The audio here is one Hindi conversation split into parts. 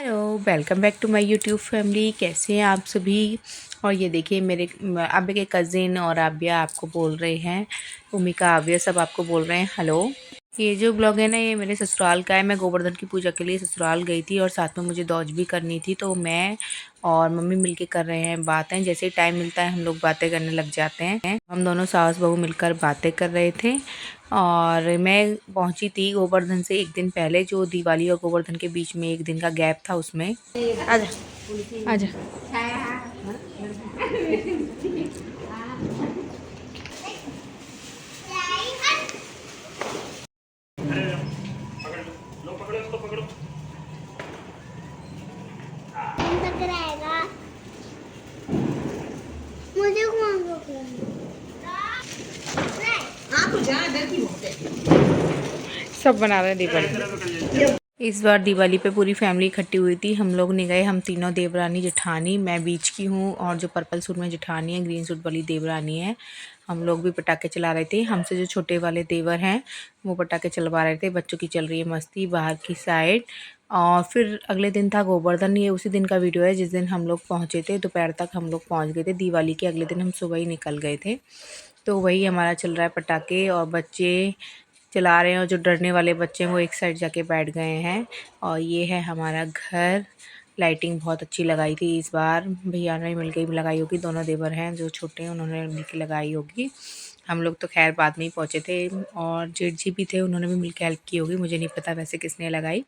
Hello, welcome back to my YouTube family. कैसे हैं आप सभी। और ये देखिए मेरे आब्या के कज़िन और आब्या आपको बोल रहे हैं, भूमिका आब्या सब आपको बोल रहे हैं हेलो। ये जो ब्लॉग है ना, ये मेरे ससुराल का है। मैं गोवर्धन की पूजा के लिए ससुराल गई थी और साथ में मुझे दौज भी करनी थी, तो मैं और मम्मी मिलके कर रहे हैं बातें। जैसे ही टाइम मिलता है हम लोग बातें करने लग जाते हैं। हम दोनों सास बहू मिलकर बातें कर रहे थे। और मैं पहुंची थी गोवर्धन से एक दिन पहले, जो दिवाली और गोवर्धन के बीच में एक दिन का गैप था उसमें। आजा आजा। मुझे कौन सब बना रहे हैं दीवाली। इस बार दिवाली पे पूरी फैमिली इकट्ठी हुई थी। हम लोग नहीं गए, हम तीनों देवरानी जेठानी, मैं बीच की हूँ और जो पर्पल सूट में जेठानी है, ग्रीन सूट वाली देवरानी है। हम लोग भी पटाखे चला रहे थे। हमसे जो छोटे वाले देवर हैं वो पटाखे चलवा रहे थे। बच्चों की चल रही है मस्ती बाहर की साइड। और फिर अगले दिन था गोवर्धन। ये उसी दिन का वीडियो है जिस दिन हम लोग पहुँचे थे। दोपहर तक हम लोग पहुँच गए थे। दिवाली के अगले दिन हम सुबह ही निकल गए थे। तो वही हमारा चल रहा है पटाखे और बच्चे चला रहे हैं। और जो डरने वाले बच्चे हैं वो एक साइड जाके बैठ गए हैं। और ये है हमारा घर। लाइटिंग बहुत अच्छी लगाई थी इस बार। भैया ने मिलकर भी लगाई होगी। दोनों देवर हैं जो छोटे हैं उन्होंने मिलकर लगाई होगी। हम लोग तो खैर बाद में ही पहुँचे थे। और जेठ जी भी थे, उन्होंने भी मिलकर हेल्प की होगी, मुझे नहीं पता वैसे किसने लगाई।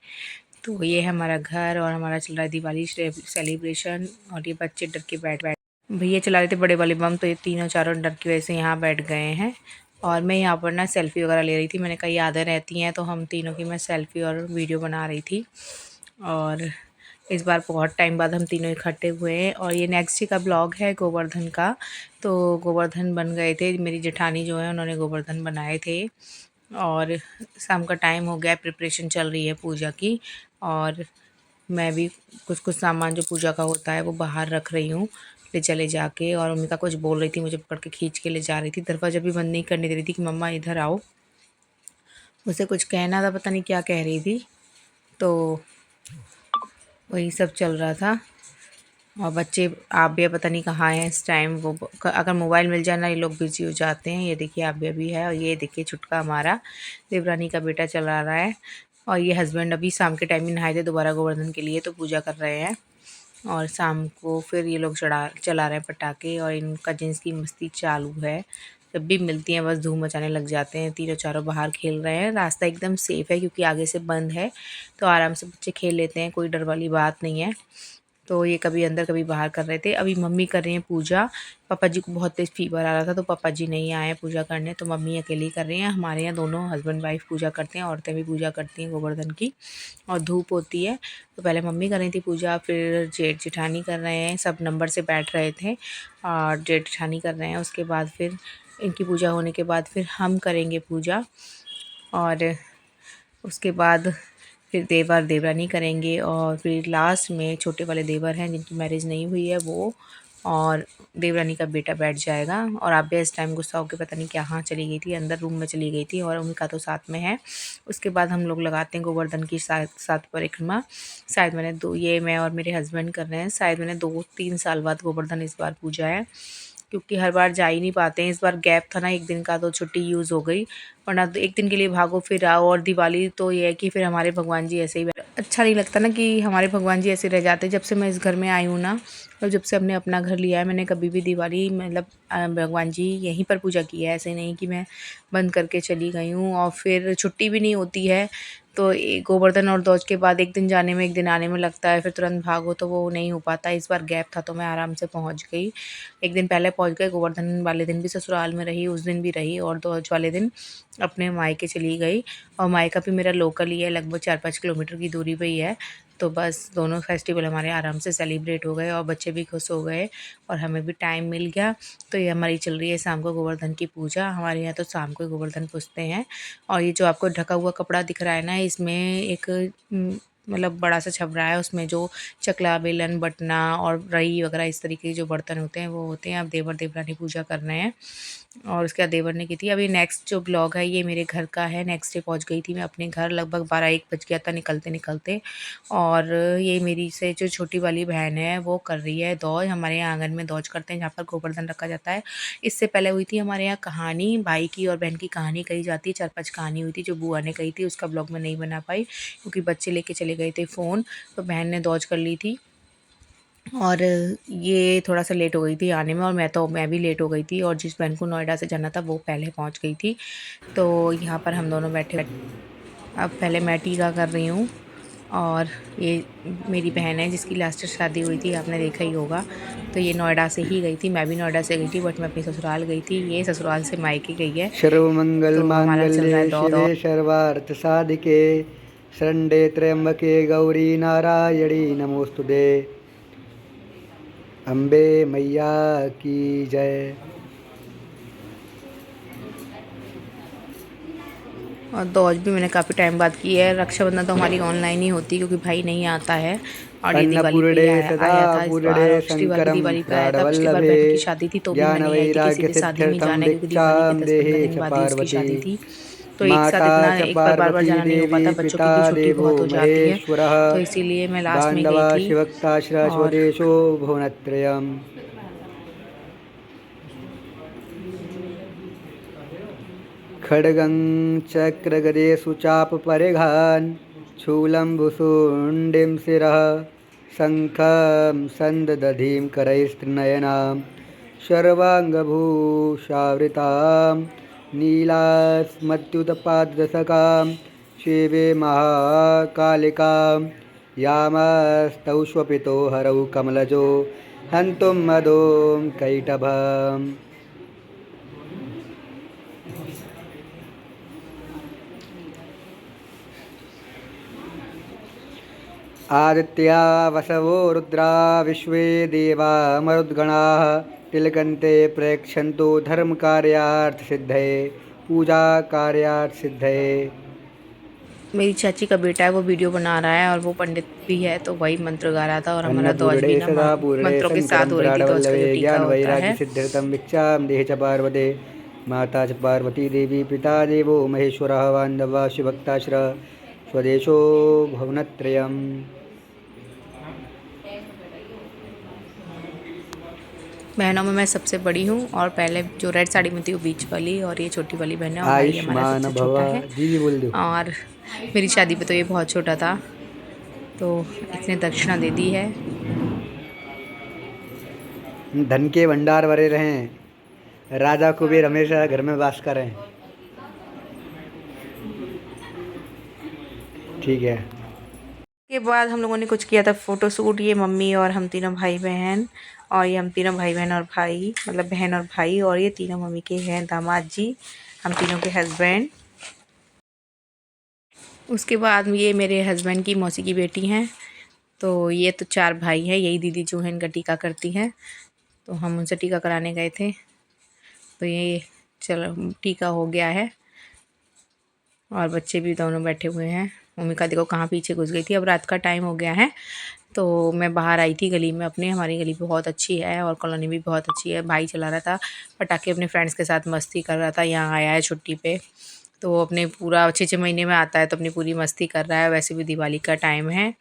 तो ये है हमारा घर और हमारा चल रहा है दिवाली सेलिब्रेशन। और ये बच्चे डर के बैठ बैठ भैया चला रहे थे बड़े वाले बम, तो ये तीनों चारों डर की वजह से यहाँ बैठ गए हैं। और मैं यहाँ पर ना सेल्फ़ी वगैरह ले रही थी। मैंने कहा यादें रहती हैं, तो हम तीनों की मैं सेल्फ़ी और वीडियो बना रही थी। और इस बार बहुत टाइम बाद हम तीनों इकट्ठे हुए हैं। और ये नेक्स्ट डे का ब्लॉग है गोवर्धन का। तो गोवर्धन बन गए थे, मेरी जेठानी जो है उन्होंने गोवर्धन बनाए थे। और शाम का टाइम हो गया, प्रिपरेशन चल रही है पूजा की। और मैं भी कुछ कुछ सामान जो पूजा का होता है वो बाहर रख रही हूँ ले चले जाके। और मम्मी का कुछ बोल रही थी, मुझे पकड़ के खींच के ले जा रही थी। दरवाज़ा भी बंद नहीं करने दे रही थी कि मम्मा इधर आओ। मुझसे कुछ कहना था, पता नहीं क्या कह रही थी। तो वही सब चल रहा था। और बच्चे आब्या पता नहीं कहाँ हैं इस टाइम। वो अगर मोबाइल मिल जाए ना ये लोग बिजी हो जाते हैं। ये देखिए आब्या भी है। और ये देखिए छुटका हमारा देवरानी का बेटा चला रहा है। और ये हस्बैंड अभी शाम के टाइम में नहाए थे दोबारा गोवर्धन के लिए, तो पूजा कर रहे हैं। और शाम को फिर ये लोग चला रहे हैं पटाखे। और इन कजिन्स की मस्ती चालू है। जब भी मिलती हैं बस धूम मचाने लग जाते हैं। तीनों चारों बाहर खेल रहे हैं। रास्ता एकदम सेफ़ है क्योंकि आगे से बंद है, तो आराम से बच्चे खेल लेते हैं, कोई डर वाली बात नहीं है। तो ये कभी अंदर कभी बाहर कर रहे थे। अभी मम्मी कर रही हैं पूजा। पापा जी को बहुत तेज़ फीवर आ रहा था, तो पापा जी नहीं आए पूजा करने, तो मम्मी अकेली कर रही हैं। हमारे यहाँ दोनों हस्बैंड वाइफ पूजा करते हैं, औरतें भी पूजा करती हैं गोवर्धन की। और धूप होती है, तो पहले मम्मी कर रही थी पूजा, फिर जेठ जेठानी कर रहे हैं। सब नंबर से बैठ रहे थे और जेठ जेठानी कर रहे हैं। उसके बाद फिर इनकी पूजा होने के बाद फिर हम करेंगे पूजा। और उसके बाद फिर देवर देवरानी करेंगे। और फिर लास्ट में छोटे वाले देवर हैं जिनकी मैरिज नहीं हुई है वो और देवरानी का बेटा बैठ जाएगा। और आप भी इस टाइम गुस्सा होकर पता नहीं कहाँ चली गई थी, अंदर रूम में चली गई थी। और उनका तो साथ में है। उसके बाद हम लोग लगाते हैं गोवर्धन की सात परिक्रमा। शायद मैंने ये मैं और मेरे हस्बैंड कर रहे हैं। शायद मैंने 2-3 साल बाद गोवर्धन इस बार पूजा है, क्योंकि हर बार जा ही नहीं पाते हैं। इस बार गैप था ना एक दिन का, तो छुट्टी यूज़ हो गई। वरना तो एक दिन के लिए भागो फिर आओ। और दिवाली तो ये है कि फिर हमारे भगवान जी ऐसे ही अच्छा नहीं लगता ना कि हमारे भगवान जी ऐसे रह जाते। जब से मैं इस घर में आई हूँ ना, और जब से हमने अपना घर लिया है, मैंने कभी भी दिवाली मतलब भगवान जी यहीं पर पूजा की है। ऐसे नहीं कि मैं बंद करके चली गई हूँ। और फिर छुट्टी भी नहीं होती है, तो गोवर्धन और ध्वज के बाद एक दिन जाने में एक दिन आने में लगता है, फिर तुरंत भागो तो वो नहीं हो पाता। इस बार गैप था तो मैं आराम से पहुंच गई। एक दिन पहले पहुंच गए। गोवर्धन वाले दिन भी ससुराल में रही, उस दिन भी रही। और ध्वज वाले दिन अपने मायके चली गई। और मायका भी मेरा लोकल ही है, लगभग 4-5 किलोमीटर की दूरी पे ही है। तो बस दोनों फेस्टिवल हमारे आराम से सेलिब्रेट हो गए और बच्चे भी खुश हो गए और हमें भी टाइम मिल गया। तो ये हमारी चल रही है शाम को गोवर्धन की पूजा। हमारे यहाँ तो शाम को गोवर्धन पूजते हैं। और ये जो आपको ढका हुआ कपड़ा दिख रहा है ना, इसमें एक मतलब बड़ा सा छबरा है, उसमें जो चकला बेलन बटना और रई वगैरह इस तरीके के जो बर्तन होते हैं वो होते हैं। अब देवर देवरानी पूजा कर रहे हैं। और उसके बाद देवर ने की थी। अभी नेक्स्ट जो ब्लॉग है ये मेरे घर का है। नेक्स्ट डे पहुंच गई थी मैं अपने घर, लगभग 12-1 बज गया था निकलते निकलते। और ये मेरी से जो छोटी वाली बहन है वो कर रही है दौज। हमारे यहाँ आंगन में दौज करते हैं जहाँ पर गोवर्धन रखा जाता है। इससे पहले हुई थी हमारे यहाँ कहानी, भाई की और बहन की कहानी कही जाती है। 4-5 कहानी हुई थी जो बुआ ने कही थी, उसका ब्लॉग मैं नहीं बना पाई क्योंकि बच्चे लेके चले गए थे फ़ोन। तो बहन ने दौज कर ली थी और ये थोड़ा सा लेट हो गई थी आने में, और मैं भी लेट हो गई थी। और जिस बहन को नोएडा से जाना था वो पहले पहुंच गई थी। तो यहाँ पर हम दोनों बैठे। अब पहले मैं टीका कर रही हूँ और ये मेरी बहन है जिसकी लास्ट शादी हुई थी, आपने देखा ही होगा। तो ये नोएडा से ही गई थी, मैं भी नोएडा से गई थी बट मैं अपनी ससुराल गई थी, ये ससुराल से मायके गई है। सर्वमंगल तो हमारा चल रहा है मांगल्ये शिवे सर्वार्थ साधिके शरण्ये त्र्यंबके गौरी नारायणी नमोस्तुते। अम्बे मैया की जय। और दौज भी मैंने काफ़ी टाइम बाद की है। रक्षाबंधन तो हमारी ऑनलाइन ही होती है क्योंकि भाई नहीं आता है। और ये दिवाली पे अन्नपूर्णे आया सदा था इस पूर्णे बार, और पिछली बार भी शंकरं दिवाली पे आया था। पिछली बार प्राणवल्लभे बहन की शादी थी तो भी मैं ज्ञान नहीं आई थी कि वैराग्य सीधे शादी में सिद्ध्यर्थम जाना है क्योंकि दिवाली के भिक्षां 10-15 देहि दिन च बाद ही उसकी पार्वती। शादी थी। तो एक साथ माता इतना च एक बार बार पार्वती जाना नहीं हो देवी पाता, बच्चों पिता की भी छुट्टी देवो बहुत हो जाती है। महेश्वरः तो इसीलिए मैं लास्ट में गई बान्धवा थी। शिवक्ताश्र और स्वदेशो भुवनत्रयम्। खड्गं चक्रगदेषु चापपरिघान् शूलं भुशुण्डिं शिरः शङ्खं सन्ददधिं करैस्त्रिनयनां सर्वाङ्गभूषावृतां नीलास्मत्युत्पादशकां शिवे महाकालिकां यामस्तौ स्वपितो हरौ कमलजो हन्तुं मदों कैटभम्। आदित्या वसवो रुद्रा विश्वे देवा मरुद्गणाः तिलकन्ते प्रेक्षन्तु धर्मकार्यार्थसिद्धये पूजाकार्यार्थसिद्धये। मेरी चाची का बेटा है वो वीडियो बना रहा है और वो पंडित भी है, तो वही मंत्र गा रहा था। और हमारा दौज भी अन्नपूर्णे ना सदा पूर्णे मंत्रों के साथ शंकरं हो रही थी, दौज का प्राणवल्लभे जो टीका होता है। ज्ञानवैराग्यसिद्ध्यर्थं भिक्षां देहि च पार्वते। माता च पार्वती देवी पिता देवो महेश्वरः बान्धवा शिवक्ताश्र स्वदेशो भुवनत्रयम्। बहनों में मैं सबसे बड़ी हूँ और पहले जो रेड साड़ी में थी वो बीच वाली, और ये छोटी वाली बहन है, और भाई हमारा आयुष्मान सबसे भव। छोटा है। जी बोल दो। और मेरी शादी पे तो ये बहुत छोटा था, तो इसने दक्षिणा दे दी है। धन के भंडार भरे रहें, राजा कुबेर हमेशा घर में वास करें। ठीक है। के बाद हम लोगों ने कुछ किया था फ़ोटो शूट, ये मम्मी और हम तीनों भाई बहन, और ये हम तीनों भाई बहन और भाई, मतलब बहन और भाई, और ये तीनों मम्मी के हैं दामाद जी, हम तीनों के हस्बैंड। उसके बाद ये मेरे हस्बैंड की मौसी की बेटी हैं। तो ये तो 4 भाई हैं, यही दीदी जो है इनका टीका करती हैं, तो हम उनसे टीका कराने गए थे। तो ये चलो टीका हो गया है और बच्चे भी दोनों बैठे हुए हैं। मम्मी का देखो कहाँ पीछे घुस गई थी। अब रात का टाइम हो गया है तो मैं बाहर आई थी गली में अपने, हमारी गली बहुत अच्छी है और कॉलोनी भी बहुत अच्छी है। भाई चला रहा था पटाखे, अपने फ्रेंड्स के साथ मस्ती कर रहा था। यहाँ आया है छुट्टी पे, तो वो अपने पूरा 6-6 महीने में आता है तो अपनी पूरी मस्ती कर रहा है। वैसे भी दिवाली का टाइम है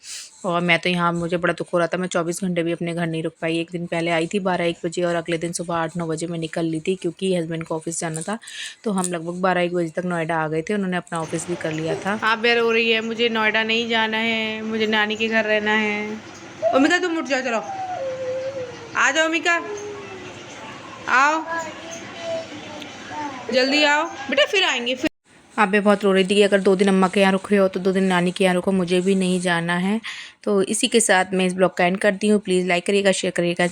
और मैं तो यहाँ, मुझे बड़ा दुख हो रहा था, मैं 24 घंटे भी अपने घर नहीं रुक पाई। एक दिन पहले आई थी 12-1 बजे और अगले दिन सुबह 8-9 बजे मैं निकल ली थी क्योंकि हस्बैंड को ऑफिस जाना था। तो हम लगभग 12-1 बजे तक नोएडा आ गए थे, उन्होंने अपना ऑफिस भी कर लिया था। हाँ बेर हो रही है, मुझे नोएडा नहीं जाना है, मुझे नानी के घर रहना है। ओमिका तुम उठ जाओ, चलो आ जाओ ओमिका, आओ जल्दी आओ बेटा, फिर आएंगे। फिर आप भी बहुत रो रही थी कि अगर 2 दिन अम्मा के यहाँ रुक रहे हो तो 2 दिन नानी के यहाँ रुको, मुझे भी नहीं जाना है। तो इसी के साथ मैं इस ब्लॉग का एंड करती हूँ। प्लीज़ लाइक करिएगा, शेयर करिएगा।